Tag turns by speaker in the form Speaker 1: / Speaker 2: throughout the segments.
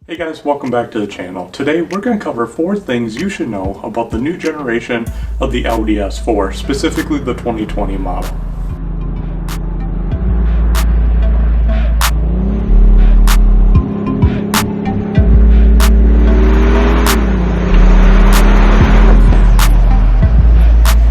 Speaker 1: Hey guys, welcome back to the channel. Today we're going to cover 4 things you should know about the new generation of the Audi S4, specifically the 2020 model.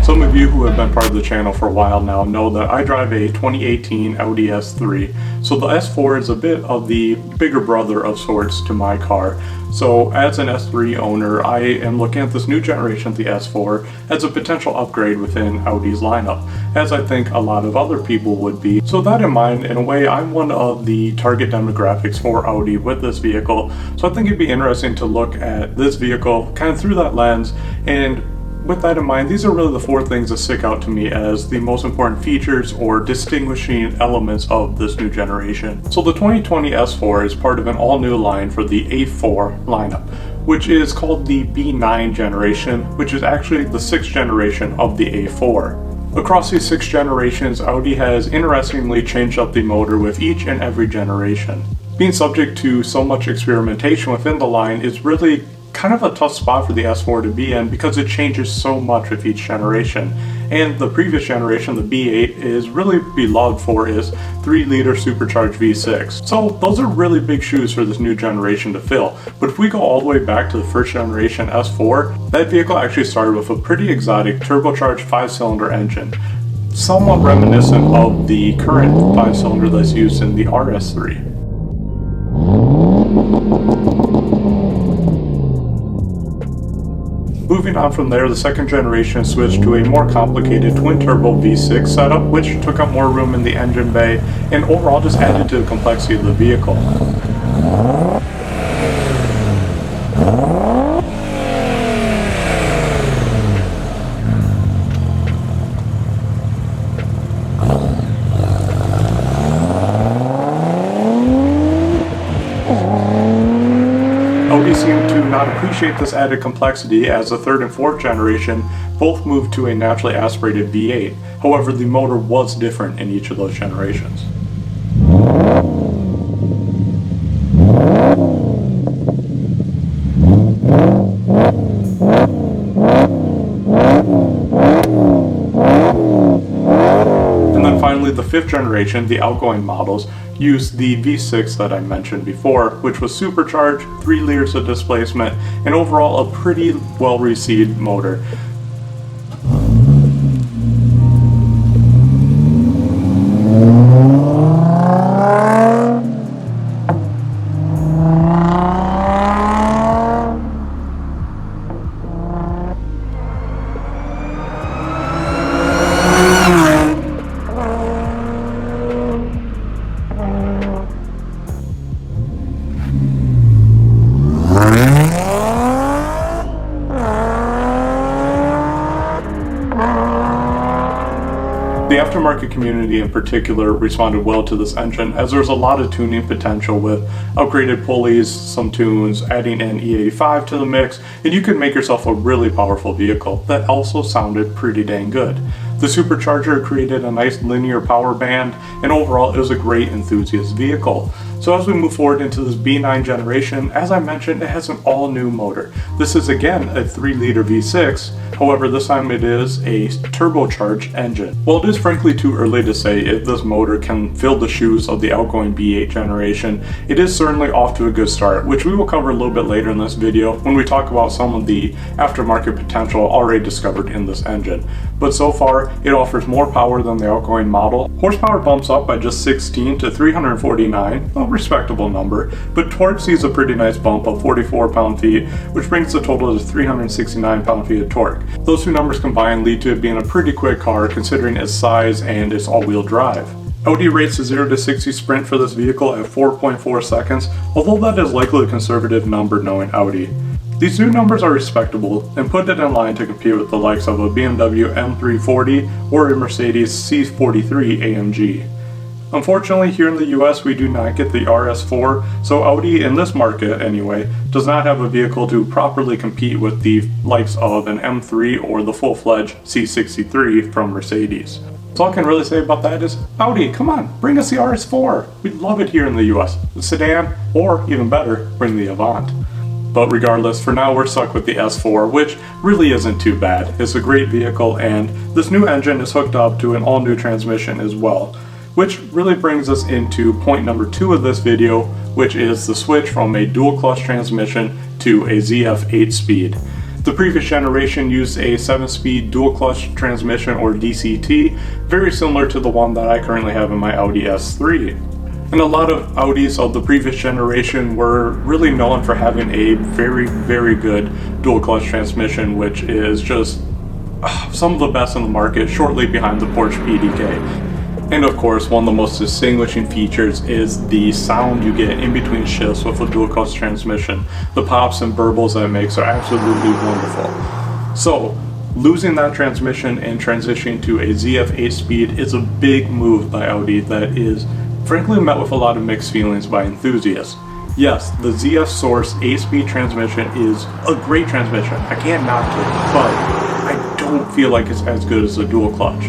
Speaker 1: Some of you who have been part of the channel for a while now know that I drive a 2018 Audi S3, so the S4 is a bit of the bigger brother of sorts to my car. So as an S3 owner, I am looking at this new generation of the S4 as a potential upgrade within Audi's lineup, as I think a lot of other people would be. So that in mind, in a way, I'm one of the target demographics for Audi with this vehicle, so I think it'd be interesting to look at this vehicle kind of through that lens. And with that in mind, these are really the 4 things that stick out to me as the most important features or distinguishing elements of this new generation. So the 2020 S4 is part of an all-new line for the A4 lineup, which is called the B9 generation, which is actually the 6th generation of the A4. Across these 6 generations, Audi has interestingly changed up the motor with each and every generation. Being subject to so much experimentation within the line is really kind of a tough spot for the S4 to be in because it changes so much with each generation. And the previous generation, the B8, is really beloved for its 3-liter supercharged V6. So those are really big shoes for this new generation to fill. But if we go all the way back to the first generation S4, that vehicle actually started with a pretty exotic turbocharged 5-cylinder engine, somewhat reminiscent of the current 5-cylinder that's used in the RS3. Moving on from there, the 2nd generation switched to a more complicated twin-turbo V6 setup, which took up more room in the engine bay and overall just added to the complexity of the vehicle. Audi seemed to not appreciate this added complexity as the 3rd and 4th generation both moved to a naturally aspirated V8. However, the motor was different in each of those generations. And then finally, the 5th generation, the outgoing models, used the V6 that I mentioned before, which was supercharged, 3 liters of displacement, and overall a pretty well-received motor. The aftermarket community in particular responded well to this engine, as there was a lot of tuning potential with upgraded pulleys, some tunes, adding an E85 to the mix, and you could make yourself a really powerful vehicle that also sounded pretty dang good. The supercharger created a nice linear power band, and overall it was a great enthusiast vehicle. So as we move forward into this B9 generation, as I mentioned, it has an all-new motor. This is again a 3-liter V6, however this time it is a turbocharged engine. While it is frankly too early to say if this motor can fill the shoes of the outgoing B8 generation, it is certainly off to a good start, which we will cover a little bit later in this video when we talk about some of the aftermarket potential already discovered in this engine. But so far, it offers more power than the outgoing model. Horsepower bumps up by just 16 to 349, a respectable number, but torque sees a pretty nice bump of 44 pound-feet, which brings the total to 369 pound-feet of torque. Those 2 numbers combined lead to it being a pretty quick car considering its size and its all-wheel drive. Audi rates the 0 to 60 sprint for this vehicle at 4.4 seconds, although that is likely a conservative number knowing Audi. These 2 numbers are respectable and put it in line to compete with the likes of a BMW M340 or a Mercedes C43 AMG. Unfortunately, here in the US we do not get the RS4, so Audi, in this market anyway, does not have a vehicle to properly compete with the likes of an M3 or the full-fledged C63 from Mercedes. So all I can really say about that is, Audi, come on, bring us the RS4. We'd love it here in the US. The sedan, or even better, bring the Avant. But regardless, for now we're stuck with the S4, which really isn't too bad. It's a great vehicle, and this new engine is hooked up to an all-new transmission as well. Which really brings us into point number 2 of this video, which is the switch from a dual clutch transmission to a ZF 8-speed. The previous generation used a 7-speed dual clutch transmission, or DCT, very similar to the one that I currently have in my Audi S3. And a lot of Audis of the previous generation were really known for having a very, very good dual clutch transmission, which is just some of the best in the market, shortly behind the Porsche PDK. And of course, one of the most distinguishing features is the sound you get in between shifts with a dual clutch transmission. The pops and burbles that it makes are absolutely wonderful. So, losing that transmission and transitioning to a ZF 8-speed is a big move by Audi that is frankly met with a lot of mixed feelings by enthusiasts. Yes, the ZF Source 8-speed transmission is a great transmission, I can't knock it, but I don't feel like it's as good as the dual clutch.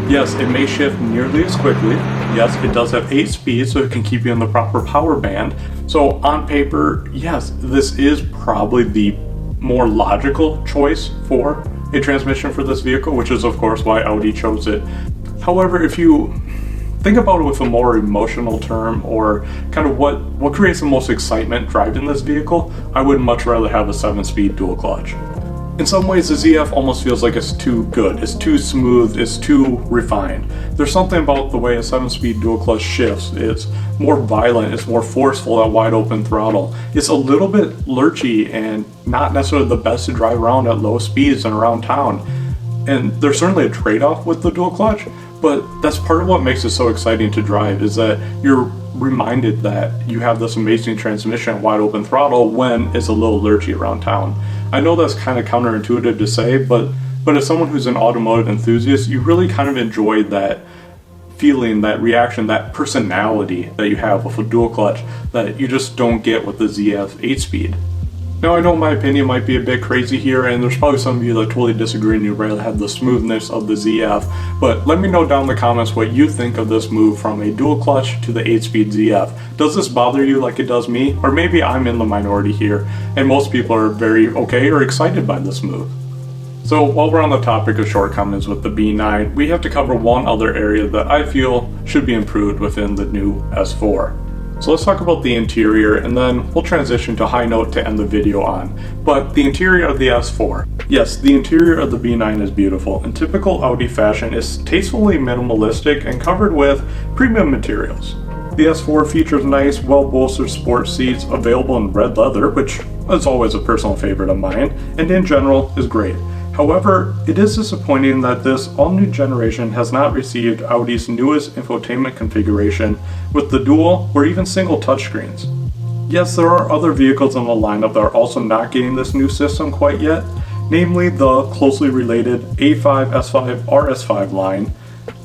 Speaker 1: Yes, it may shift nearly as quickly. Yes, it does have 8 speeds, so it can keep you in the proper power band. So on paper, yes, this is probably the more logical choice for a transmission for this vehicle, which is of course why Audi chose it. However, if you think about it with a more emotional term, or kind of what creates the most excitement driving this vehicle, I would much rather have a 7-speed dual clutch. In some ways, the ZF almost feels like it's too good, it's too smooth, it's too refined. There's something about the way a 7-speed dual clutch shifts. It's more violent, it's more forceful at wide open throttle. It's a little bit lurchy and not necessarily the best to drive around at low speeds and around town. And there's certainly a trade-off with the dual clutch, but that's part of what makes it so exciting to drive, is that you're reminded that you have this amazing transmission at wide open throttle when it's a little lurchy around town. I know that's kind of counterintuitive to say, but as someone who's an automotive enthusiast, you really kind of enjoy that feeling, that reaction, that personality that you have with a dual clutch that you just don't get with the ZF 8-speed. Now, I know my opinion might be a bit crazy here, and there's probably some of you that totally disagree and you'd rather have the smoothness of the ZF, but let me know down in the comments what you think of this move from a dual clutch to the 8-speed ZF. Does this bother you like it does me? Or maybe I'm in the minority here, and most people are very okay or excited by this move. So while we're on the topic of shortcomings with the B9, we have to cover one other area that I feel should be improved within the new S4. So let's talk about the interior, and then we'll transition to a high note to end the video on. But the interior of the S4. Yes, the interior of the B9 is beautiful. In typical Audi fashion, it's tastefully minimalistic and covered with premium materials. The S4 features nice, well-bolstered sports seats available in red leather, which is always a personal favorite of mine, and in general is great. However, it is disappointing that this all-new generation has not received Audi's newest infotainment configuration with the dual or even single touchscreens. Yes, there are other vehicles in the lineup that are also not getting this new system quite yet, namely the closely related A5, S5, RS5 line,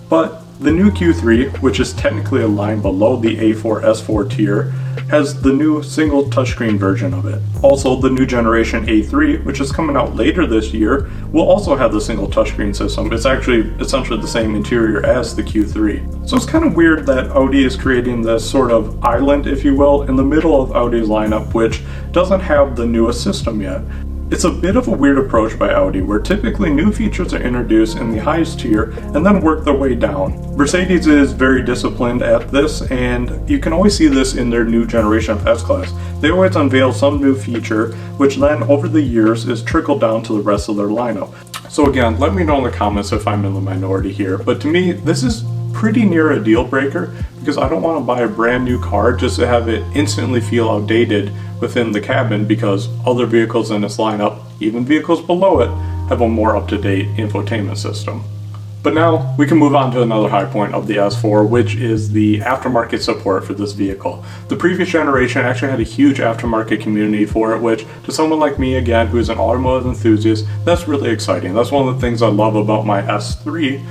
Speaker 1: but the new Q3, which is technically a line below the A4, S4 tier, has the new single touchscreen version of it. Also, the new generation A3, which is coming out later this year, will also have the single touchscreen system. It's actually essentially the same interior as the Q3. So it's kind of weird that Audi is creating this sort of island, if you will, in the middle of Audi's lineup, which doesn't have the newest system yet. It's a bit of a weird approach by Audi, where typically new features are introduced in the highest tier and then work their way down. Mercedes is very disciplined at this, and you can always see this in their new generation of S-Class. They always unveil some new feature, which then over the years is trickled down to the rest of their lineup. So again, let me know in the comments if I'm in the minority here, but to me, this is pretty near a deal breaker, because I don't want to buy a brand new car just to have it instantly feel outdated within the cabin, because other vehicles in this lineup, even vehicles below it, have a more up-to-date infotainment system. But now we can move on to another high point of the S4, which is the aftermarket support for this vehicle. The previous generation actually had a huge aftermarket community for it, which to someone like me, again, who's an automotive enthusiast, that's really exciting. That's one of the things I love about my S3.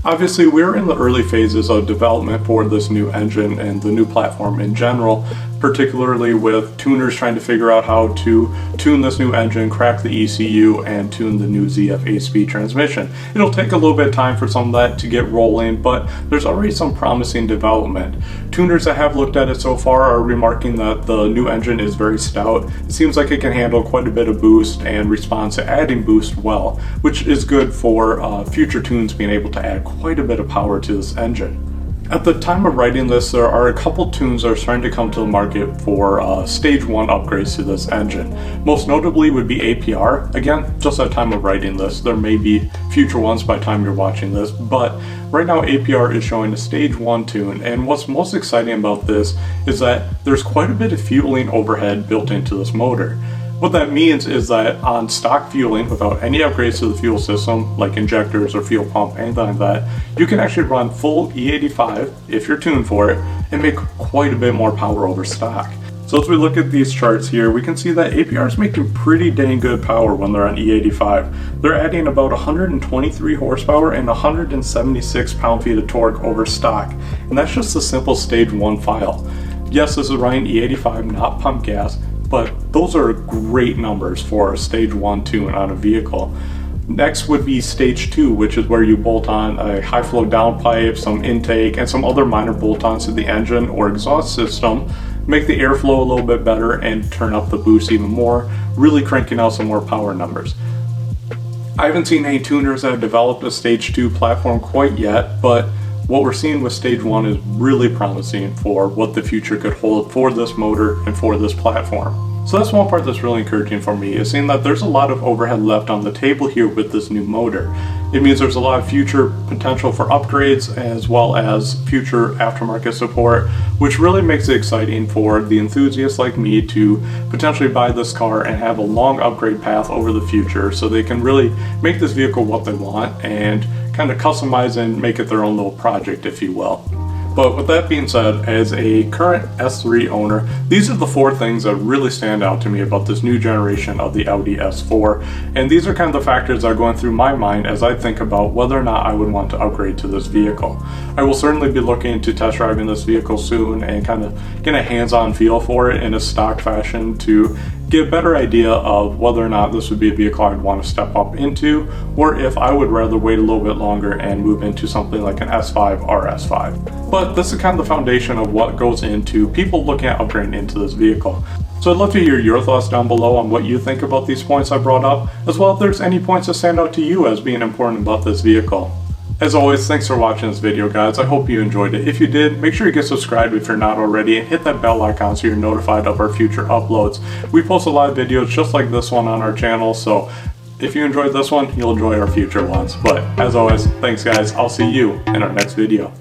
Speaker 1: Obviously, we're in the early phases of development for this new engine and the new platform in general, particularly with tuners trying to figure out how to tune this new engine, crack the ECU, and tune the new ZF 8-speed transmission. It'll take a little bit of time for some of that to get rolling, but there's already some promising development. Tuners that have looked at it so far are remarking that the new engine is very stout. It seems like it can handle quite a bit of boost and responds to adding boost well, which is good for future tunes being able to add quite a bit of power to this engine. At the time of writing this, there are a couple tunes that are starting to come to the market for stage 1 upgrades to this engine. Most notably would be APR. Again, just at the time of writing this, there may be future ones by the time you're watching this, but right now APR is showing a stage 1 tune, and what's most exciting about this is that there's quite a bit of fueling overhead built into this motor. What that means is that on stock fueling, without any upgrades to the fuel system, like injectors or fuel pump, anything like that, you can actually run full E85, if you're tuned for it, and make quite a bit more power over stock. So as we look at these charts here, we can see that APR is making pretty dang good power when they're on E85. They're adding about 123 horsepower and 176 pound-feet of torque over stock, and that's just a simple stage 1 file. Yes, this is running E85, not pump gas, but those are great numbers for a stage 1 tune on a vehicle. Next would be stage 2, which is where you bolt on a high flow downpipe, some intake, and some other minor bolt-ons to the engine or exhaust system, make the airflow a little bit better and turn up the boost even more, really cranking out some more power numbers. I haven't seen any tuners that have developed a stage 2 platform quite yet, but what we're seeing with stage 1 is really promising for what the future could hold for this motor and for this platform. So that's one part that's really encouraging for me, is seeing that there's a lot of overhead left on the table here with this new motor. It means there's a lot of future potential for upgrades as well as future aftermarket support, which really makes it exciting for the enthusiasts like me to potentially buy this car and have a long upgrade path over the future so they can really make this vehicle what they want and kind of customize and make it their own little project, if you will. But with that being said, as a current S3 owner, these are the 4 things that really stand out to me about this new generation of the Audi S4, and these are kind of the factors that are going through my mind as I think about whether or not I would want to upgrade to this vehicle. I will certainly be looking to test driving this vehicle soon and kind of get a hands-on feel for it in a stock fashion to get a better idea of whether or not this would be a vehicle I'd want to step up into, or if I would rather wait a little bit longer and move into something like an S5 or S5. But this is kind of the foundation of what goes into people looking at upgrading into this vehicle. So I'd love to hear your thoughts down below on what you think about these points I brought up, as well if there's any points that stand out to you as being important about this vehicle. As always, thanks for watching this video, guys. I hope you enjoyed it. If you did, make sure you get subscribed if you're not already, and hit that bell icon so you're notified of our future uploads. We post a lot of videos just like this one on our channel, so if you enjoyed this one, you'll enjoy our future ones. But as always, thanks guys. I'll see you in our next video.